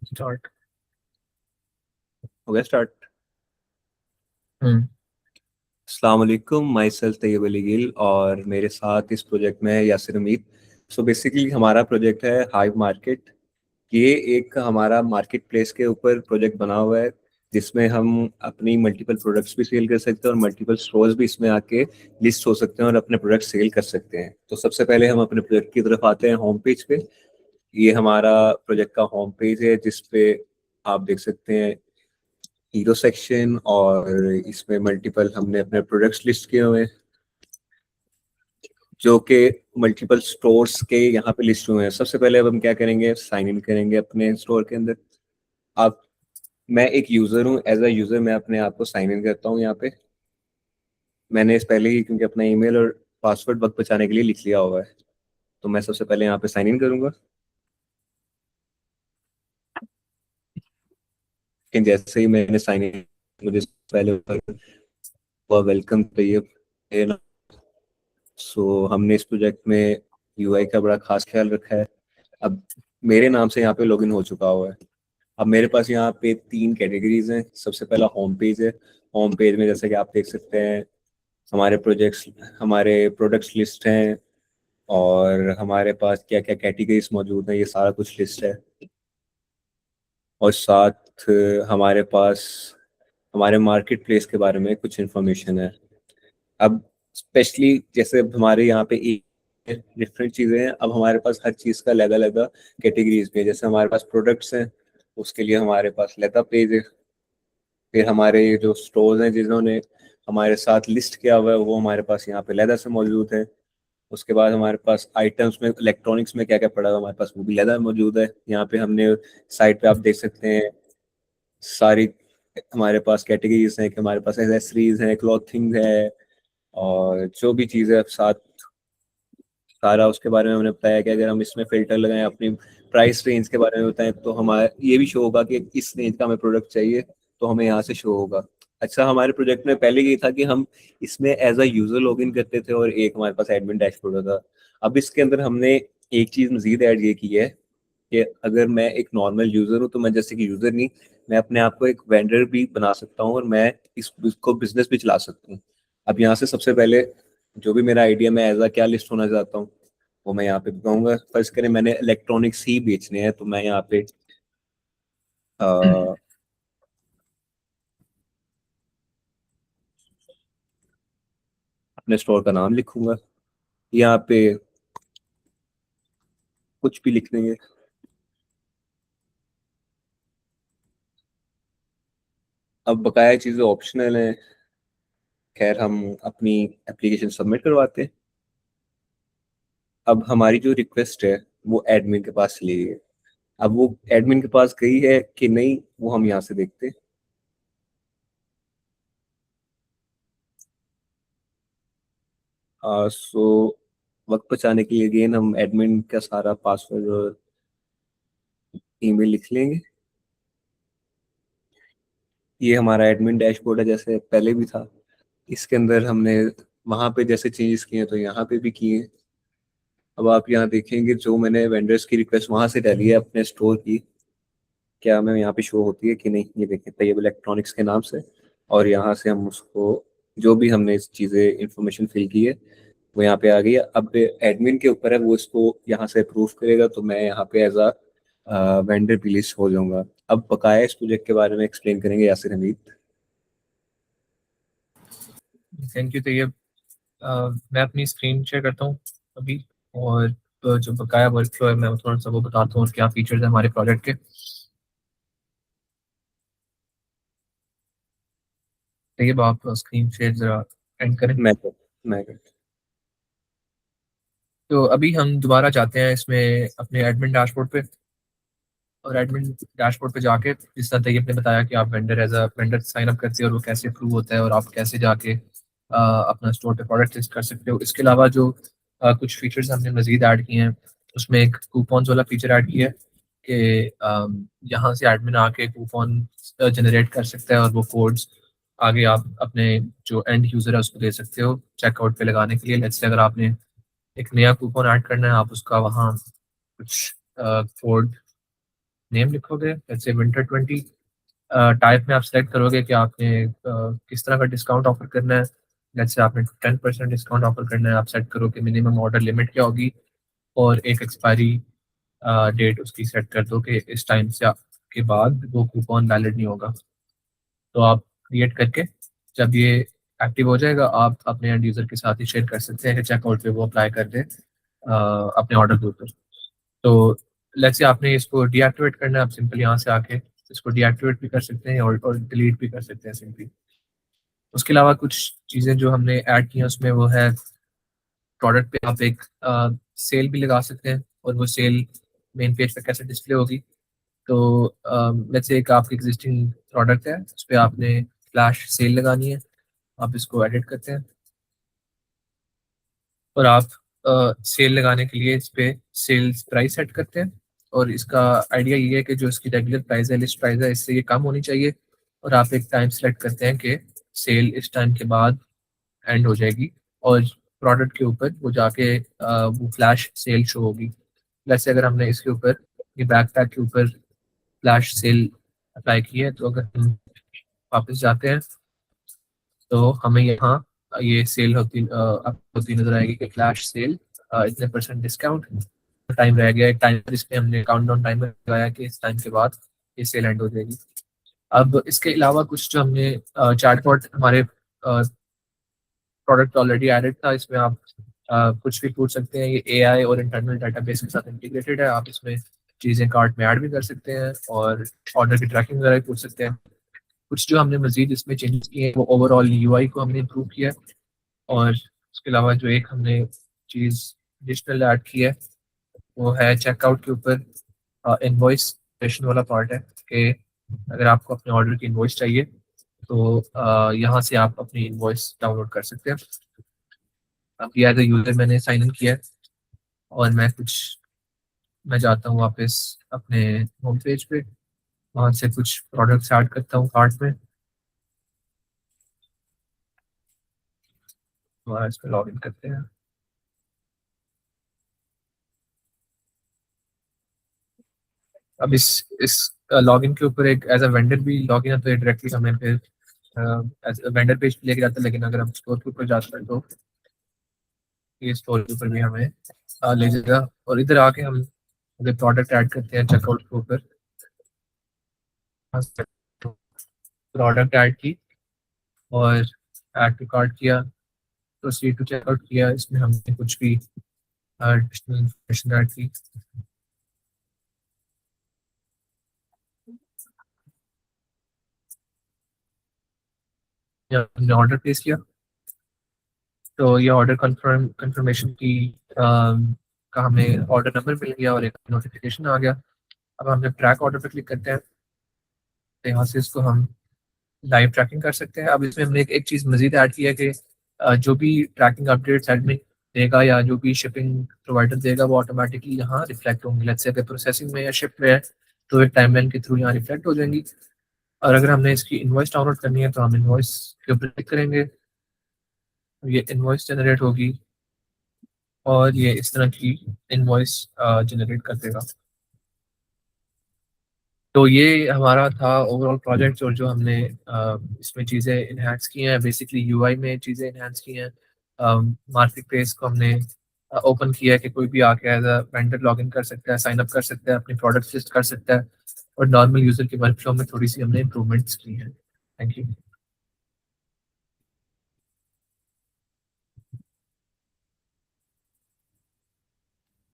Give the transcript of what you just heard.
Start. हो गया start. हम्म। अस्सलाम वालेकुम, माई सेल्फ तैयब अली गिल और मेरे साथ इस प्रोजेक्ट में है यासिर अमीद। सो बेसिकली हमारा प्रोजेक्ट है हाइव मार्केट। ये एक हमारा मार्केट प्लेस के ऊपर प्रोजेक्ट बना हुआ है जिसमें हम अपनी मल्टीपल प्रोडक्ट्स भी सेल कर सकते हैं और मल्टीपल स्टोर्स भी इसमें आके लिस्ट हो सकते हैं और अपने प्रोडक्ट सेल कर सकते हैं। तो सबसे पहले हम अपने प्रोजेक्ट की तरफ आते हैं होम पेज पे। ये हमारा प्रोजेक्ट का होम पेज है जिसपे आप देख सकते हैं हीरो सेक्शन, और इसमें मल्टीपल हमने अपने प्रोडक्ट्स लिस्ट किए हुए हैं जो कि मल्टीपल स्टोर्स के यहाँ पे लिस्ट हुए हैं। सबसे पहले अब हम क्या करेंगे, साइन इन करेंगे अपने स्टोर के अंदर। अब मैं एक यूज़र हूँ, एज अ यूज़र मैं अपने आप को साइन इन करता हूँ यहाँ पे। मैंने इस पहले ही क्योंकि अपना ईमेल और पासवर्ड वक्त बचाने के लिए लिख लिया हुआ है, तो मैं सबसे पहले यहाँ पे साइन इन करूंगा। लेकिन जैसे ही मैंने साइन इन, मुझे पहले वेलकम चाहिए। सो हमने इस प्रोजेक्ट में यूआई का बड़ा खास ख्याल रखा है। अब मेरे नाम से यहाँ पे लॉगिन हो चुका हुआ है। अब मेरे पास यहाँ पे 3 कैटेगरीज हैं। सबसे पहला होम पेज है। होम पेज में जैसे कि आप देख सकते हैं हमारे प्रोडक्ट्स लिस्ट हैं, और हमारे पास क्या क्या कैटेगरीज मौजूद हैं ये सारा कुछ लिस्ट है। और साथ हमारे पास हमारे मार्केट प्लेस के बारे में कुछ इन्फॉर्मेशन है। अब स्पेशली जैसे अब हमारे यहाँ पे डिफरेंट चीज़ें हैं, अब हमारे पास हर चीज़ का अलग अलग कैटेगरीज भी है। जैसे हमारे पास प्रोडक्ट्स हैं, उसके लिए हमारे पास लेता पेज है। फिर हमारे जो स्टोर्स हैं जिन्होंने हमारे साथ लिस्ट किया हुआ है वो हमारे पास यहाँ पे लेदर से मौजूद है। उसके बाद हमारे पास आइटम्स में इलेक्ट्रॉनिक्स में क्या क्या पड़ा हुआ है हमारे पास वो भी लेदर मौजूद है। यहाँ पे हमने साइट पे आप देख सकते हैं सारी हमारे पास कैटेगरीज हैं कि हमारे पास एसेसरीज हैं, क्लॉथिंग है, और जो भी चीज़ें साथ सारा उसके बारे में हमने बताया कि अगर हम इसमें फिल्टर लगाएं, अपनी प्राइस रेंज के बारे में बताएं, तो हमारा ये भी शो होगा कि इस रेंज का हमें प्रोडक्ट चाहिए तो हमें यहाँ से शो होगा। अच्छा, हमारे प्रोजेक्ट में पहले ये था कि हम इसमें एज अ यूजर लॉगिन करते थे और एक हमारे पास एडमिन डैशबोर्ड था। अब इसके अंदर हमने एक चीज़ मजीद ऐड ये की है कि अगर मैं एक नॉर्मल यूजर हूँ तो मैं जैसे कि यूजर नहीं, मैं अपने आप को एक वेंडर भी बना सकता हूँ और मैं इसको बिजनेस भी चला सकता हूँ। अब यहाँ से सबसे पहले जो भी मेरा आइडिया, मैं एज अ क्या लिस्ट होना चाहता हूँ वो मैं यहाँ पे बताऊंगा। फर्स्ट करें मैंने इलेक्ट्रॉनिक्स ही बेचने हैं तो मैं यहाँ पे अ, अपने स्टोर का नाम लिखूंगा। यहाँ पे कुछ भी लिख देंगे। अब बकाया चीज़ें ऑप्शनल हैं। खैर हम अपनी एप्लीकेशन सबमिट करवाते हैं। अब हमारी जो रिक्वेस्ट है वो एडमिन के पास चली गई है। अब वो एडमिन के पास गई है कि नहीं वो हम यहाँ से देखते हैं। सो वक्त बचाने के लिए अगेन हम एडमिन का सारा पासवर्ड और ईमेल लिख लेंगे। ये हमारा एडमिन डैशबोर्ड है जैसे पहले भी था। इसके अंदर हमने वहाँ पे जैसे चेंजेस किए हैं तो यहाँ पे भी किए हैं। अब आप यहाँ देखेंगे जो मैंने वेंडर्स की रिक्वेस्ट वहाँ से डाली है अपने स्टोर की, क्या हमें यहाँ पे शो होती है कि नहीं, ये देखें तैयब इलेक्ट्रॉनिक्स के नाम से। और यहाँ से हम उसको जो भी हमने इस चीज़ें इंफॉर्मेशन फिल की है वो यहाँ पे आ गई है। अब एडमिन के ऊपर है वो इसको यहाँ से अप्रूव करेगा तो मैं यहाँ पे एज अ वेंडर भी लिस्ट हो जाऊंगा। अब बकाया इस प्रोजेक्ट के बारे में एक्सप्लेन करेंगे यासिर हमीद। Thank you. तो ये मैं अपनी स्क्रीन शेयर करता हूँ अभी। और जो बकाया वर्क फ्लो है मैं थोड़ा सा वो बताता हूँ और क्या फीचर्स है हमारे प्रोजेक्ट के। तो ये आप स्क्रीन शेयर जरा एंड करें। मैं मैं तो अभी हम दोबारा जाते हैं इसमें अपने एडमिन डैशबोर्ड पे। और एडमिन डैशबोर्ड पे जाके जिस तरह तैयब ने बताया कि आप vendor as a vendor sign up करते हैं और वो कैसे अप्रूव होता है और आप कैसे जाके अपना स्टोर पे प्रोडक्ट लिस्ट कर सकते हो। इसके अलावा जो कुछ फीचर्स हमने मजीद ऐड किए हैं उसमें एक कूपन्स वाला फीचर ऐड किया है कि यहाँ से एडमिन आके कूपन जनरेट कर सकता है और वो कोड्स आगे आप अपने जो एंड यूज़र है उसको दे सकते हो चेकआउट पे लगाने के लिए। लेट्स से अगर आपने एक नया कूपन ऐड करना है आप उसका वहाँ कुछ कोड नेम लिखोगे, जैसे विंटर 20। टाइप में आप सेलेक्ट करोगे कि आपने किस तरह का डिस्काउंट ऑफर करना है। जैसे आपने 10% डिस्काउंट ऑफर करना है, आप सेट करो कि मिनिमम ऑर्डर लिमिट क्या होगी, और एक एक्सपायरी डेट उसकी सेट कर दो कि इस टाइम से के बाद वो कूपन वैलिड नहीं होगा। तो आप क्रिएट करके जब ये एक्टिव हो जाएगा, आप अपने एंड यूज़र के साथ ही शेयर कर सकते हैं कि चेकआउट पे वो अप्लाई कर दे अपने ऑर्डर के ऊपर। तो लेट्स से आपने इसको डीएक्टिवेट करना है, आप सिंपल यहाँ से आके इसको डीएक्टिवेट भी कर सकते हैं और डिलीट भी कर सकते हैं सिंपली। उसके अलावा कुछ चीज़ें जो हमने ऐड की हैं उसमें वो है, प्रोडक्ट पे आप एक सेल भी लगा सकते हैं, और वो सेल मेन पेज पे कैसे डिस्प्ले होगी। तो लेट्स से एक आपकी एग्जिस्टिंग प्रोडक्ट है, उस पर आपने फ्लैश सेल लगानी है। आप इसको एडिट करते हैं और आप सेल लगाने के लिए इस पे सेल्स प्राइस सेट करते हैं। और इसका आइडिया ये है कि जो इसकी रेगुलर प्राइस है, लिस्ट प्राइस है, इससे ये कम होनी चाहिए। और आप एक टाइम सेलेक्ट करते हैं कि सेल इस टाइम के बाद एंड हो जाएगी, और प्रोडक्ट के ऊपर वो जाके वो फ्लैश सेल शो होगी। वैसे अगर हमने इसके ऊपर, ये बैकपैक के ऊपर फ्लैश सेल अप्लाई की है, तो अगर हम वापस जाते हैं तो हमें यहाँ ये सेल होती नजर आएगी कि फ्लैश सेल इतने परसेंट डिस्काउंट। टाइम रह गया, एक टाइम जिसमें हमने काउंटडाउन टाइमर लगाया कि इस टाइम के बाद ये सेल एंड हो जाएगी। अब इसके अलावा कुछ जो हमने चैटबॉट हमारे प्रोडक्ट ऑलरेडी एडेड था, इसमें आप कुछ भी पूछ सकते हैं। ये एआई और इंटरनल डाटाबेस के साथ इंटीग्रेटेड है। आप इसमें चीज़ें कार्ट में ऐड भी कर सकते हैं और ऑर्डर की ट्रैकिंग वगैरह भी पूछ सकते हैं। कुछ जो हमने मजीद इसमें चेंजेस किए हैं वो ओवरऑल यूआई को हमने इम्प्रूव किया है। और उसके अलावा जो एक हमने चीज़ एडिशनल ऐड की है वो है चेकआउट के ऊपर इनवॉइस वाला पार्ट है कि अगर आपको अपने ऑर्डर की इनवॉइस चाहिए तो यहाँ से आप अपनी इनवॉइस डाउनलोड कर सकते हैं। अब ये एज ए यूज़र मैंने साइन इन किया है, और मैं जाता हूँ वापस अपने होम पेज पे, वहाँ से कुछ प्रोडक्ट्स ऐड करता हूँ कार्ट में, वहाँ इस पर लॉग इन करते हैं। अब इस लॉगिन के ऊपर एक एज अ वेंडर भी लॉगिन है, तो ये डायरेक्टली हमें फिर एज अ वेंडर पेज पे लेके जाता है। लेकिन अगर हम स्टोर के ऊपर जाते हैं तो ये स्टोर के ऊपर भी हमें ले जाएगा। और इधर आके हम अगर प्रोडक्ट ऐड करते हैं चेकआउट के ऊपर, प्रोडक्ट ऐड की और ऐड टू कार्ट किया, प्रोसीड टू चेकआउट किया, इसमें हमने कुछ भी एडिशनल इन्फॉर्मेशन ऐड की, या हमने ऑर्डर प्लेस किया, तो ये ऑर्डर कंफर्मेशन की का हमें ऑर्डर नंबर मिल गया और एक नोटिफिकेशन आ गया। अब हम जब ट्रैक ऑर्डर पर क्लिक करते हैं तो यहाँ से इसको हम लाइव ट्रैकिंग कर सकते हैं। अब इसमें हमने एक चीज़ मजीद ऐड की है कि जो भी ट्रैकिंग अपडेट्स एडमिन देगा या जो भी शिपिंग प्रोवाइडर देगा वो ऑटोमेटिकली यहाँ रिफ्लेक्ट होंगे। लेट्स से अगर प्रोसेसिंग में या शिप में है तो एक टाइमलाइन के थ्रू यहाँ रिफ्लेक्ट हो जाएंगी। और अगर हमने इसकी इनवॉइस डाउनलोड करनी है तो हम इनवॉइस के ऊपर क्लिक करेंगे, ये इनवॉइस जनरेट होगी और ये इस तरह की इनवॉइस जनरेट कर देगा। तो ये हमारा था ओवरऑल प्रोजेक्ट, और जो हमने इसमें चीज़ें इन्हांस की हैं, बेसिकली यूआई में चीज़ें इन्हांस की हैं। मार्केट प्लेस को हमने ओपन किया है कि कोई भी आके as a vendor log in कर सकता है, साइन अप कर सकता है, अपनी प्रोडक्ट लिस्ट कर सकता है। और नॉर्मल यूज़र की वर्कफ्लो में थोड़ी सी हमने इम्प्रूवमेंट्स की हैं। Thank you.